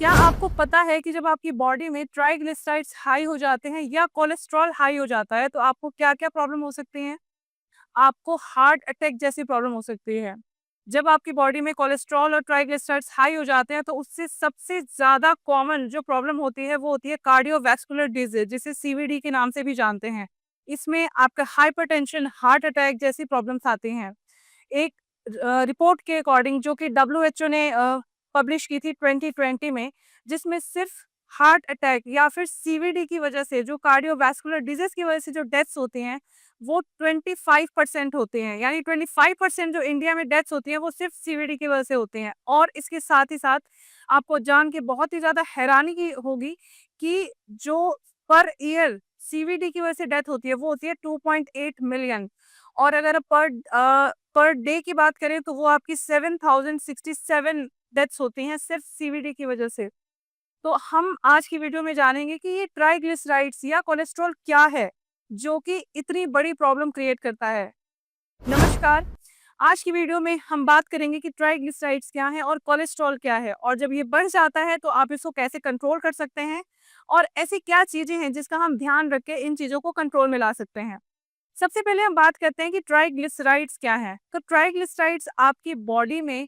क्या आपको पता है कि जब आपकी बॉडी में ट्राइग्लिसराइड्स हाई हो जाते हैं या कोलेस्ट्रॉल हाई हो जाता है तो आपको क्या-क्या प्रॉब्लम हो सकती हैं? आपको हार्ट अटैक जैसी प्रॉब्लम हो सकती है। जब आपकी बॉडी में कोलेस्ट्रॉल और ट्राइग्लिसराइड्स हाई हो जाते हैं तो उससे सबसे ज़्यादा कॉमन जो प्रॉब्लम होती है वो होती है कार्डियोवैस्कुलर डिजीज़ जिसे सीवीडी के नाम से भी जानते हैं। इसमें आपका हाइपरटेंशन, हार्ट अटैक जैसी प्रॉब्लम्स आती हैं। एक रिपोर्ट के अकॉर्डिंग जो कि डब्ल्यूएचओ ने पब्लिश की थी 2020 में, जिसमें सिर्फ हार्ट अटैक या फिर सीवीडी की वजह से जो कार्डियोवैस्कुलर डिजीज की वजह से जो डेथ्स होती हैं वो 25% होते हैं। यानी 25% जो इंडिया में डेथ्स होती हैं वो सिर्फ सीवीडी की वजह से होते हैं। और इसके साथ ही साथ आपको जान के बहुत ही ज़्यादा हैरानी की होगी कि जो पर ईयर सीवीडी की वजह से डेथ होती है वो होती है 2.8 मिलियन। और अगर पर डे की बात करें तो वो आपकी 7067 डेथ्स होती हैं सिर्फ सीवीडी की वजह से। तो हम आज की वीडियो में जानेंगे कि ये ट्राइग्लिसराइड्स या कोलेस्ट्रॉल क्या है, जो कि इतनी बड़ी प्रॉब्लम क्रिएट करता है। नमस्कार, आज की वीडियो में हम बात करेंगे कि ट्राइग्लिसराइड्स क्या हैं और कोलेस्ट्रॉल क्या है और जब ये बढ़ जाता है तो आप इसको कैसे कंट्रोल कर सकते हैं और ऐसी क्या चीज़ें हैं जिसका हम ध्यान रख के इन चीज़ों को कंट्रोल में ला सकते हैं। सबसे पहले हम बात करते हैं कि ट्राइग्लिसराइड्स क्या है। तो ट्राइग्लिसराइड्स आपकी बॉडी में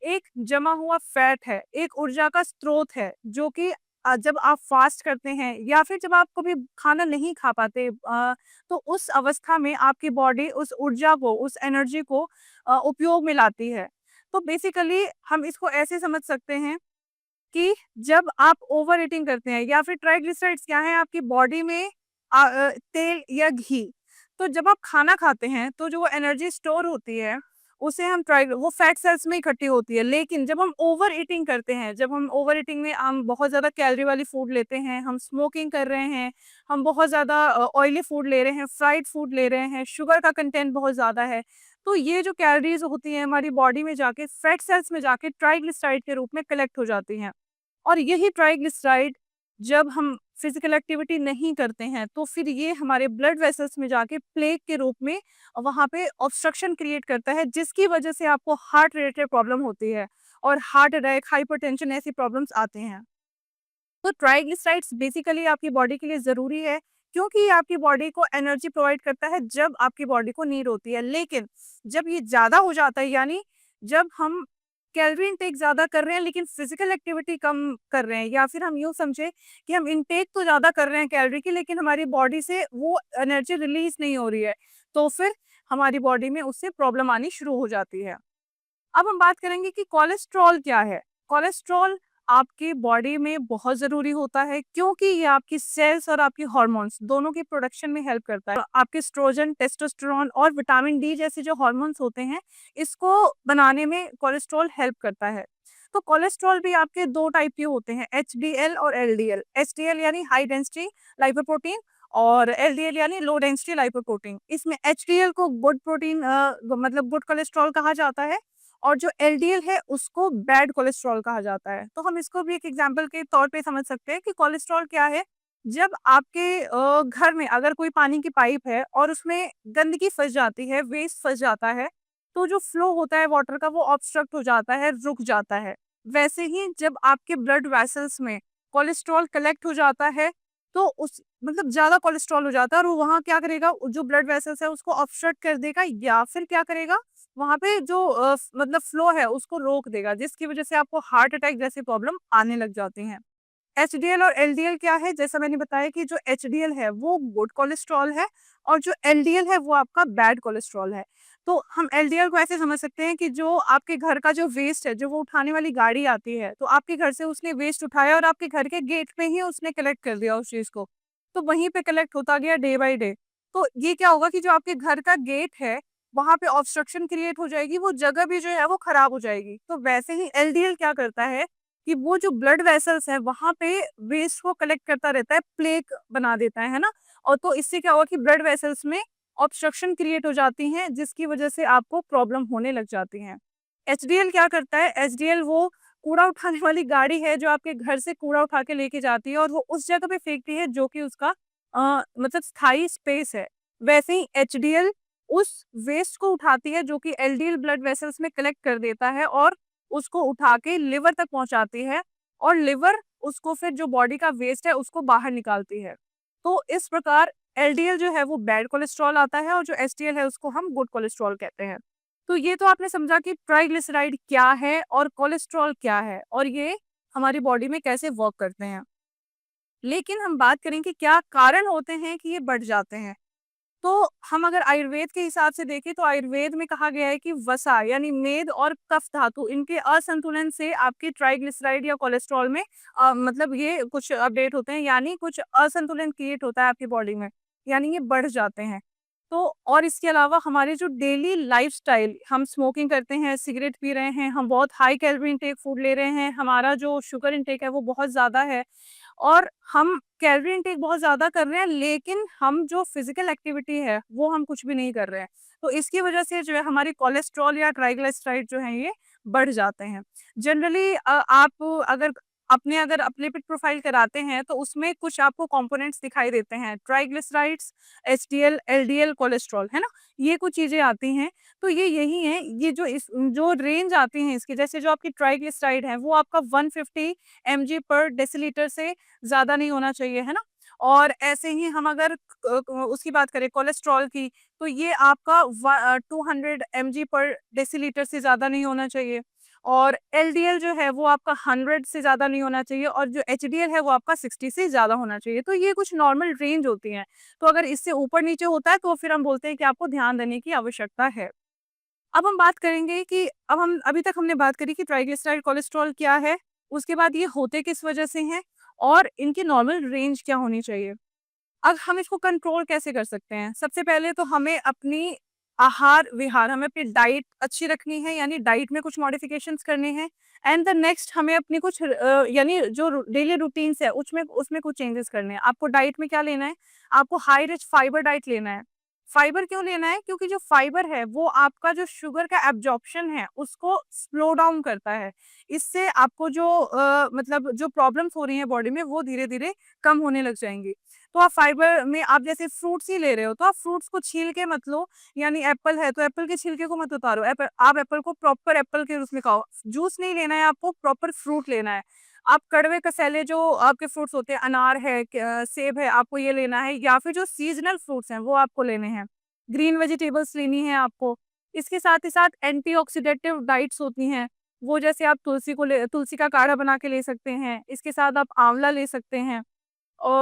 एक जमा हुआ फैट है, एक ऊर्जा का स्रोत है जो कि जब आप फास्ट करते हैं या फिर जब आप कभी खाना नहीं खा पाते तो उस अवस्था में आपकी बॉडी उस ऊर्जा को, उस एनर्जी को उपयोग में लाती है। तो बेसिकली हम इसको ऐसे समझ सकते हैं कि जब आप ओवर ईटिंग करते हैं या फिर ट्राइग्लिसराइड्स क्या है आपकी बॉडी में तेल या घी। तो जब आप खाना खाते हैं तो जो वो एनर्जी स्टोर होती है उसे हम ट्राई वो फैट सेल्स में इकट्ठी होती है। लेकिन जब हम ओवर ईटिंग करते हैं, जब हम ओवर ईटिंग में हम बहुत ज़्यादा कैलोरी वाली फूड लेते हैं, हम स्मोकिंग कर रहे हैं, हम बहुत ज़्यादा ऑयली फूड ले रहे हैं, फ्राइड फूड ले रहे हैं, शुगर का कंटेंट बहुत ज़्यादा है, तो ये जो कैलोरीज होती हैं हमारी बॉडी में जाके फैट सेल्स में जाके ट्राइग्लिसराइड के रूप में कलेक्ट हो जाती हैं। और यही ट्राइग्लिसराइड जब हम फिजिकल एक्टिविटी नहीं करते हैं तो फिर ये हमारे ब्लड वेसल्स में जाके प्लेग के रूप में वहाँ पे ऑब्स्ट्रक्शन क्रिएट करता है, जिसकी वजह से आपको हार्ट रिलेटेड प्रॉब्लम होती है और हार्ट अटैक, हाइपरटेंशन ऐसी प्रॉब्लम्स आते हैं। तो ट्राइग्लिसराइड्स बेसिकली आपकी बॉडी के लिए ज़रूरी है क्योंकि ये आपकी बॉडी को एनर्जी प्रोवाइड करता है जब आपकी बॉडी को नीड होती है। लेकिन जब ये ज़्यादा हो जाता है, यानी जब हम कैलोरी इनटेक ज़्यादा कर रहे हैं लेकिन फिजिकल एक्टिविटी कम कर रहे हैं, या फिर हम यूँ समझे कि हम इनटेक तो ज़्यादा कर रहे हैं कैलोरी की लेकिन हमारी बॉडी से वो एनर्जी रिलीज़ नहीं हो रही है, तो फिर हमारी बॉडी में उससे प्रॉब्लम आनी शुरू हो जाती है। अब हम बात करेंगे कि कोलेस्ट्रॉल क्या है। कोलेस्ट्रॉल आपकी बॉडी में बहुत ज़रूरी होता है क्योंकि ये आपकी सेल्स और आपकी हार्मोन्स दोनों की प्रोडक्शन में हेल्प करता है। आपके एस्ट्रोजन, टेस्टोस्टेरोन और विटामिन डी जैसे जो हार्मोन्स होते हैं, इसको बनाने में कोलेस्ट्रॉल हेल्प करता है। तो कोलेस्ट्रॉल भी आपके 2 टाइप के होते हैं, एचडीएल और एलडीएल। एचडीएल यानी हाई डेंसिटी लाइपोप्रोटीन और एलडीएल यानी लो डेंसिटी लाइपोप्रोटीन। इसमें एचडीएल को गुड प्रोटीन मतलब गुड कोलेस्ट्रॉल कहा जाता है और जो एलडीएल है उसको बैड कोलेस्ट्रॉल कहा जाता है। तो हम इसको भी एक एग्जांपल के तौर पे समझ सकते हैं कि कोलेस्ट्रॉल क्या है। जब आपके घर में अगर कोई पानी की पाइप है और उसमें गंदगी फँस जाती है, वेस्ट फँस जाता है, तो जो फ्लो होता है वाटर का वो ऑब्स्ट्रक्ट हो जाता है, रुक जाता है। वैसे ही जब आपके ब्लड वेसल्स में कोलेस्ट्रॉल कलेक्ट हो जाता है, तो उस मतलब ज़्यादा कोलेस्ट्रॉल हो जाता है और वो वहाँ क्या करेगा, जो ब्लड वेसल्स है उसको ऑब्स्ट्रक्ट कर देगा या फिर क्या करेगा, वहाँ पे जो मतलब फ्लो है उसको रोक देगा, जिसकी वजह से आपको हार्ट अटैक जैसी प्रॉब्लम आने लग जाती हैं। एचडीएल और एलडीएल क्या है? जैसा मैंने बताया कि जो एचडीएल है वो गुड कोलेस्ट्रॉल है और जो एलडीएल है वो आपका बैड कोलेस्ट्रॉल है। तो हम एलडीएल को ऐसे समझ सकते हैं कि जो आपके घर का जो वेस्ट है, जो वो उठाने वाली गाड़ी आती है, तो आपके घर से उसने वेस्ट उठाया और आपके घर के गेट पे ही उसने कलेक्ट कर दिया उस चीज़ को। तो वहीं पे कलेक्ट होता गया डे बाय डे। तो ये क्या होगा कि जो आपके घर का गेट है, वहाँ पे ऑब्स्ट्रक्शन क्रिएट हो जाएगी, वो जगह भी जो है वो खराब हो जाएगी। तो वैसे ही एलडीएल क्या करता है कि वो जो ब्लड वेसल्स है वहाँ पे वेस्ट को कलेक्ट करता रहता है, प्लेक बना देता है ना? और तो इससे क्या हुआ कि ब्लड वेसल्स में ऑब्स्ट्रक्शन क्रिएट हो जाती हैं, जिसकी वजह से आपको प्रॉब्लम होने लग जाती हैं। एचडीएल क्या करता है? एचडीएल वो कूड़ा उठाने वाली गाड़ी है जो आपके घर से कूड़ा उठा के लेके जाती है और वो उस जगह पे फेंकती है जो कि उसका मतलब स्थायी स्पेस है। वैसे ही एचडीएल उस वेस्ट को उठाती है जो कि एलडीएल ब्लड वेसल्स में कलेक्ट कर देता है और उसको उठा के लिवर तक पहुँचाती है और लिवर उसको फिर जो बॉडी का वेस्ट है उसको बाहर निकालती है। तो इस प्रकार एलडीएल जो है वो बैड कोलेस्ट्रॉल आता है और जो एचडीएल है उसको हम गुड कोलेस्ट्रॉल कहते हैं। तो ये तो आपने समझा कि ट्राइग्लिसराइड क्या है और कोलेस्ट्रॉल क्या है और ये हमारी बॉडी में कैसे वर्क करते हैं। लेकिन हम बात करें कि क्या कारण होते हैं कि ये बढ़ जाते हैं। तो हम अगर आयुर्वेद के हिसाब से देखें तो आयुर्वेद में कहा गया है कि वसा यानी मेद और कफ धातु इनके असंतुलन से आपके ट्राइग्लिसराइड या कोलेस्ट्रॉल में मतलब ये कुछ अपडेट होते हैं, यानी कुछ असंतुलन क्रिएट होता है आपकी बॉडी में, यानी ये बढ़ जाते हैं। तो और इसके अलावा हमारे जो डेली लाइफस्टाइल, हम स्मोकिंग करते हैं, सिगरेट पी रहे हैं, हम बहुत हाई कैलोरी इनटेक फूड ले रहे हैं, हमारा जो शुगर इनटेक है वो बहुत ज़्यादा है और हम कैलोरी इनटेक बहुत ज़्यादा कर रहे हैं, लेकिन हम जो फिजिकल एक्टिविटी है वो हम कुछ भी नहीं कर रहे हैं। तो इसकी वजह से जो है हमारी कोलेस्ट्रॉल या ट्राइग्लिसराइड जो है ये बढ़ जाते हैं। जनरली आप अगर अपने लिपिड प्रोफाइल कराते हैं तो उसमें कुछ आपको कंपोनेंट्स दिखाई देते हैं, ट्राइग्लिसराइड्स, एचडीएल, एलडीएल, कोलेस्ट्रॉल, है ना? ये कुछ चीज़ें आती हैं। तो ये यही है, ये जो रेंज आती है इसकी, जैसे जो आपकी ट्राइग्लिसराइड है वो आपका 150 mg पर डेसीलीटर से ज़्यादा नहीं होना चाहिए, है ना? और ऐसे ही हम अगर उसकी बात करें कोलेस्ट्रॉल की, तो ये आपका 200 mg पर डेसीलीटर से ज़्यादा नहीं होना चाहिए और एलडीएल जो है वो आपका 100 से ज़्यादा नहीं होना चाहिए और जो एचडीएल है वो आपका 60 से ज़्यादा होना चाहिए। तो ये कुछ नॉर्मल रेंज होती हैं। तो अगर इससे ऊपर-नीचे होता है तो फिर हम बोलते हैं कि आपको ध्यान देने की आवश्यकता है। अब हम बात करेंगे कि अब हम अभी तक हमने बात करी कि ट्राइग्लिसराइड कोलेस्ट्रॉल क्या है, उसके बाद ये होते किस वजह से हैं और इनकी नॉर्मल रेंज क्या होनी चाहिए। अब हम इसको कंट्रोल कैसे कर सकते हैं? सबसे पहले तो हमें अपनी आहार-विहार, हमें अपनी डाइट अच्छी रखनी है, यानी डाइट में कुछ मॉडिफिकेशंस करने हैं एंड द नेक्स्ट हमें अपनी कुछ यानी जो डेली रूटीन्स है उसमें उसमें कुछ चेंजेस करने हैं। आपको डाइट में क्या लेना है? आपको हाई रिच फाइबर डाइट लेना है। फाइबर क्यों लेना है? क्योंकि जो फाइबर है वो आपका जो शुगर का एब्जॉर्प्शन है उसको स्लो डाउन करता है। इससे आपको जो मतलब जो प्रॉब्लम्स हो रही हैं बॉडी में वो धीरे-धीरे कम होने लग जाएँगी। तो आप फाइबर में आप जैसे फ्रूट्स ही ले रहे हो तो आप फ्रूट्स को छील के मत लो, यानी एप्पल है तो एप्पल के छिलके को मत उतारो, आप एप्पल को प्रॉपर एप्पल के उसमें खाओ। जूस नहीं लेना है आपको, प्रॉपर फ्रूट लेना है। आप कड़वे कसैले जो आपके फ्रूट्स होते हैं, अनार है, सेब है, आपको ये लेना है या फिर जो सीज़नल फ्रूट्स हैं वो आपको लेने हैं। ग्रीन वेजिटेबल्स लेनी है आपको। इसके साथ ही साथ एंटीऑक्सिडेटिव डाइट्स होती हैं, वो जैसे आप तुलसी का काढ़ा बना के ले सकते हैं। इसके साथ आप आंवला ले सकते हैं।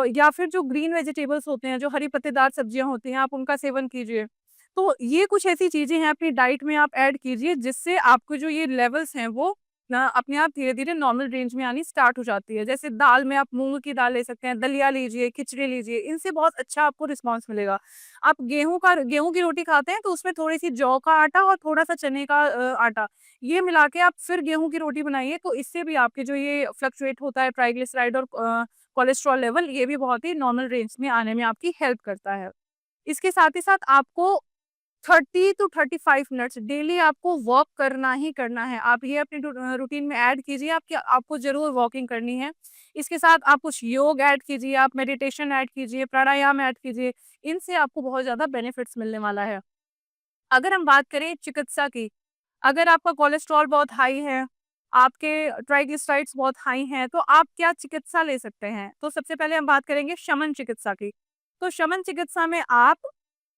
या फिर जो ग्रीन वेजिटेबल्स होते हैं, जो हरी पत्तेदार सब्जियाँ होती हैं, आप उनका सेवन कीजिए। तो ये कुछ ऐसी चीज़ें हैं अपनी डाइट में आप ऐड कीजिए जिससे आपको जो ये लेवल्स हैं वो ना अपने आप धीरे-धीरे नॉर्मल रेंज में आनी स्टार्ट हो जाती है। जैसे दाल में आप मूँग की दाल ले सकते हैं, दलिया लीजिए, खिचड़ी लीजिए, इनसे बहुत अच्छा आपको रिस्पॉन्स मिलेगा। आप गेहूँ की रोटी खाते हैं तो उसमें थोड़ी-सी जौ का आटा और थोड़ा-सा चने का आटा, ये मिला के आप फिर गेहूँ की रोटी बनाइए तो इससे भी आपके जो ये फ्लक्चुएट होता है ट्राइग्लिसराइड और कोलेस्ट्रॉल लेवल, ये भी बहुत ही नॉर्मल रेंज में आने में आपकी हेल्प करता है। इसके साथ ही साथ आपको 30 टू 35 मिनट्स डेली आपको वॉक करना ही करना है। आप ये अपनी रूटीन में ऐड कीजिए, आपको ज़रूर वॉकिंग करनी है। इसके साथ आप कुछ योग ऐड कीजिए, आप मेडिटेशन ऐड कीजिए, प्राणायाम ऐड कीजिए, इनसे आपको बहुत ज़्यादा बेनिफिट्स मिलने वाला है। अगर हम बात करें चिकित्सा की, अगर आपका कोलेस्ट्रॉल बहुत हाई है, आपके ट्राइग्लिसराइड्स बहुत हाई हैं, तो आप क्या चिकित्सा ले सकते हैं? तो सबसे पहले हम बात करेंगे शमन चिकित्सा की। तो शमन चिकित्सा में आप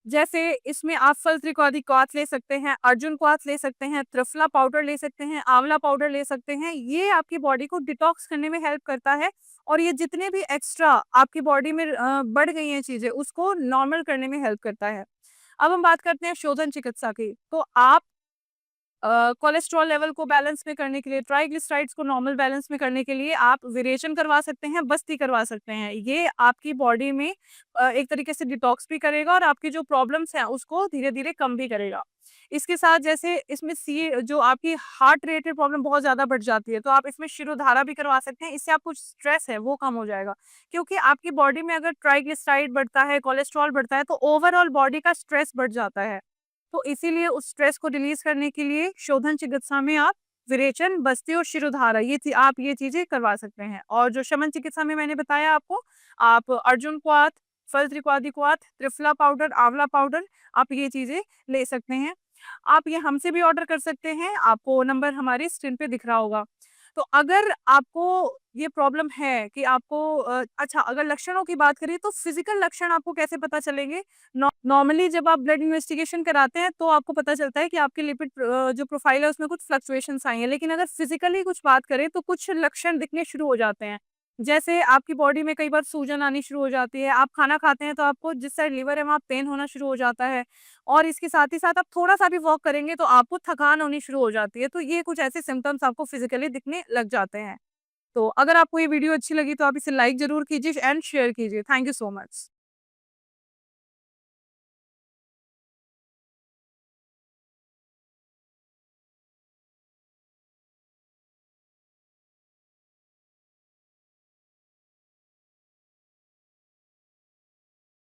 जैसे इसमें आप फल त्रिकोणी क्वाथ ले सकते हैं, अर्जुन क्वाथ ले सकते हैं, त्रिफला पाउडर ले सकते हैं, आंवला पाउडर ले सकते हैं। ये आपकी बॉडी को डिटॉक्स करने में हेल्प करता है और ये जितने भी एक्स्ट्रा आपकी बॉडी में बढ़ गई हैं चीज़ें, उसको नॉर्मल करने में हेल्प करता है। अब हम बात करते हैं शोधन चिकित्सा की। तो आप कोलेस्ट्रॉल लेवल को बैलेंस में करने के लिए, ट्राइग्लिसराइड्स को नॉर्मल बैलेंस में करने के लिए आप विरेचन करवा सकते हैं, बस्ती करवा सकते हैं। ये आपकी बॉडी में एक तरीके से डिटॉक्स भी करेगा और आपकी जो प्रॉब्लम्स हैं उसको धीरे-धीरे कम भी करेगा। इसके साथ जैसे इसमें जो आपकी हार्ट रिलेटेड प्रॉब्लम बहुत ज़्यादा बढ़ जाती है, तो आप इसमें शिरोधारा भी करवा सकते हैं। इससे आपको स्ट्रेस है वो कम हो जाएगा। क्योंकि आपकी बॉडी में अगर ट्राइग्लिसराइड बढ़ता है, कोलेस्ट्रॉल बढ़ता है, तो ओवरऑल बॉडी का स्ट्रेस बढ़ जाता है। तो इसीलिए उस स्ट्रेस को रिलीज़ करने के लिए शोधन चिकित्सा में आप विरेचन, बस्ती और शिरोधारा आप ये चीज़ें करवा सकते हैं। और जो शमन चिकित्सा में मैंने बताया आपको, आप अर्जुन क्वाथ, फल त्रिकोणी क्वाथ, त्रिफला पाउडर, आंवला पाउडर, आप ये चीज़ें ले सकते हैं। आप ये हमसे भी ऑर्डर कर सकते हैं, आपको नंबर हमारी स्क्रीन पे दिख रहा होगा। तो अगर आपको ये प्रॉब्लम है कि आपको अच्छा, अगर लक्षणों की बात करें तो फिज़िकल लक्षण आपको कैसे पता चलेंगे? नॉर्मली जब आप ब्लड इन्वेस्टिगेशन कराते हैं तो आपको पता चलता है कि आपकी लिपिड जो प्रोफ़ाइल है उसमें कुछ फ्लक्चुएशंस आई हैं। लेकिन अगर फिज़िकली कुछ बात करें तो कुछ लक्षण दिखने शुरू हो जाते हैं। जैसे आपकी बॉडी में कई बार सूजन आनी शुरू हो जाती है, आप खाना खाते हैं तो आपको जिस साइड लिवर है वहाँ पेन होना शुरू हो जाता है और इसके साथ ही साथ आप थोड़ा-सा भी वॉक करेंगे तो आपको थकान होनी शुरू हो जाती है। तो ये कुछ ऐसे सिम्पटम्स आपको फिज़िकली दिखने लग जाते हैं। तो अगर आपको ये वीडियो अच्छी लगी तो आप इसे लाइक ज़रूर कीजिए एंड शेयर कीजिए। Thank you so much.